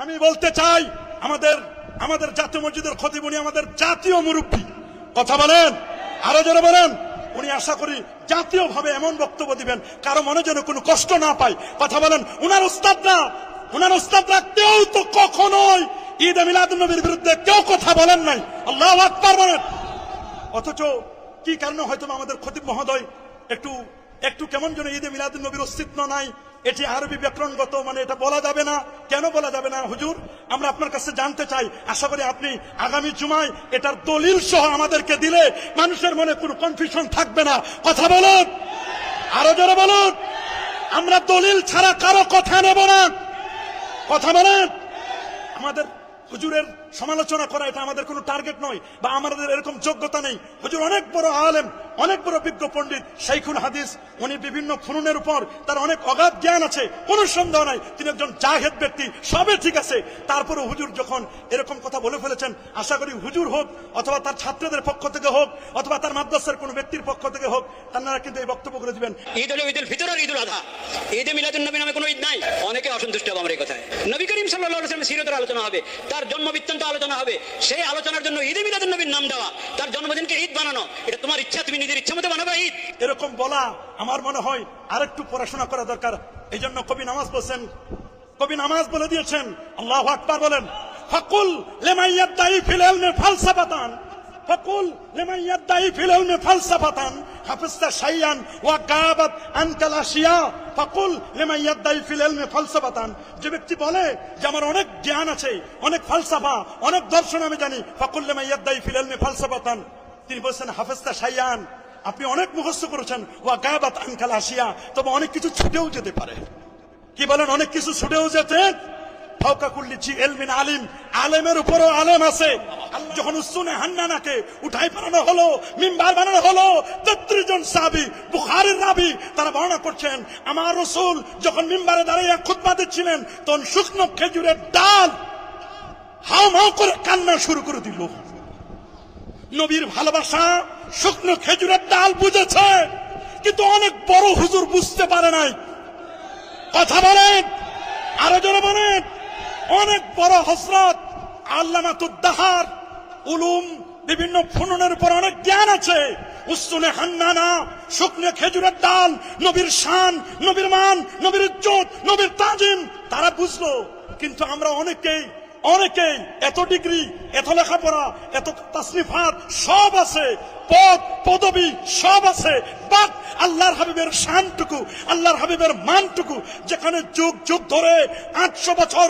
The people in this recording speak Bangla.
আমি বলতে চাই আমাদের জাতীয় মসজিদের খতিব, উনি আমাদের জাতীয় মুরব্বী। কথা বলেন, আরো জোরে বলেন। উনি আশা করি জাতীয়ভাবে এমন বক্তব্য দিবেন কারো মনে যেন কোনো কষ্ট না পায়। কথা বলেন। উনার উস্তাদরা কেউ তো কখনোই ঈদে মিলাদুন নবীর বিরুদ্ধে কেউ কথা বলেন নাই। আল্লাহু আকবার বলেন। অথচ কি কারণে হয়তো আমাদের খতিব মহোদয় একটু কেমন যেন ঈদে মিলাদুন নবীর অস্তিত্ব নাই, এটি আরবি ব্যাকরণগত, মানে এটা বলা যাবে না। কেন বলা যাবে না হুজুর? আমরা আপনার কাছে জানতে চাই। আশা করি আপনি আগামী জুমায় এটার দলিল সহ আমাদেরকে দিলে মানুষের মনে কোনো কনফিউশন থাকবে না। কথা বলুন, আরো জোরে বলুন। আমরা দলিল ছাড়া কারো কথা নেব না। কথা বলেন। আমাদের হুজুরের সমালোচনা করা এটা আমাদের কোনো টার্গেট নয়, বা আমাদের এরকম যোগ্যতা নেই। হুজুর অনেক বড় আলেম, অনেক বড় বিজ্ঞ পণ্ডিত, শাইখুল হাদিস। উনি বিভিন্ন ফুনুনের উপর তার অনেক অগাধ জ্ঞান আছে, কোনো সন্দেহ নাই। তিনি একজন জাহেদ ব্যক্তি, সবে ঠিক আছে। তারপরে হুজুর যখন এরকম কথা বলে ফেলেছেন, আশা করি হুজুর হোক অথবা তার ছাত্রদের পক্ষ থেকে হোক অথবা তার মাদ্রাসার কোনো ব্যক্তির পক্ষ থেকে হোক, তারা কিন্তু এই বক্তব্য করে দিবেন। ঈদ হলো ঈদুল ফিতর আর ঈদুল আযহা। ঈদে মিলাদুন নবী নামে কোনো ঈদ নাই। অনেকে অসন্তুষ্ট হবে আমার এই কথায়। নবী করিম সাল্লাল্লাহু আলাইহি ওয়াসাল্লামের সিরাতের আলোচনা হবে, তার জন্ম বৃত্তান্ত আলোচনা হবে। সেই আলোচনার জন্য ঈদে মিলাদুন নবীর নাম দেওয়া, তার জন্মদিনকে ঈদ বানানো, এটা তোমার ইচ্ছা, তুমি নিজের ইচ্ছা মতো বানাবা ঈদ। এরকম বলা আমার মনে হয় আরেকটু পড়াশোনা করা দরকার। এই জন্য কবি নামাজ বলে দিয়েছেন। আল্লাহু আকবার বলেন। ফাকুল লিমান ইয়াদাই ফিল ইলমি ফালসাফাতান, ফাকুল লিমান ইয়াদাই ফিল ইলমি ফালসাফাতান হাফিজতা শাইয়ান ওয়া গাবাত আনকাল আশিয়া। ফাকুল লিমান ইয়াদাই ফিল ইলমি ফালসাফাতান, যে ব্যক্তি বলে যে আমার অনেক জ্ঞান আছে, অনেক ফালসাফা, অনেক দর্শন আমি জানি, ফাকুল লিমান ইয়াদাই ফিল ইলমি ফালসাফাতান, তিনি বলছেন হাফিজতা শাইয়ান, আপনি অনেক মুখস্থ করেছেন, ওয়া গাবাত আনকাল আশিয়া, তবে অনেক কিছু ছুটেও যেতে পারে। কি বলেন? অনেক কিছু ছুটেও যেতে। ফাওকা কুল্লি জি ইলমিন আলিম, আলেমের উপরও আলেম আছে। যখন উসুনে হান্নানাকে উঠাই বানানো হলো, মিম্বার বানানো হলো, 33 জন সাহাবী, বুখারীর রাবী, তারা বর্ণনা করছেন আমার রাসূল যখন মিম্বারে দাঁড়িয়ে খুতবা দিচ্ছিলেন, তখন শুকনো খেজুরের ডাল হাউমাউ করে কান্না শুরু করে দিল। নবীর ভালোবাসা শুকনো খেজুরের ডাল বুঝেছে, কিন্তু অনেক বড় হুজুর বুঝতে পারে নাই। কথা বলেন, আরো জোরে বলেন। অনেক বড় হযরত আল্লামাতুদ্দাহার উলুম, বিভিন্ন ফুনুনের উপর অনেক জ্ঞান আছে। উসুনে হান্নানা, শুকনো খেজুরের ডাল, নবীর শান, নবীর মান, নবীর ইজ্জত, নবীর তাজিম তারা বুঝলো। কিন্তু আমরা অনেকেই এত ডিগ্রি, এত লেখাপড়া, এত তাসনিফাত সব আছে, পদ পদবি সব আছে, বাট আল্লাহর হাবিবের শানটুকু, আল্লাহর হাবিবের মানটুকু, যেখানে যুগ যুগ ধরে 800 বছর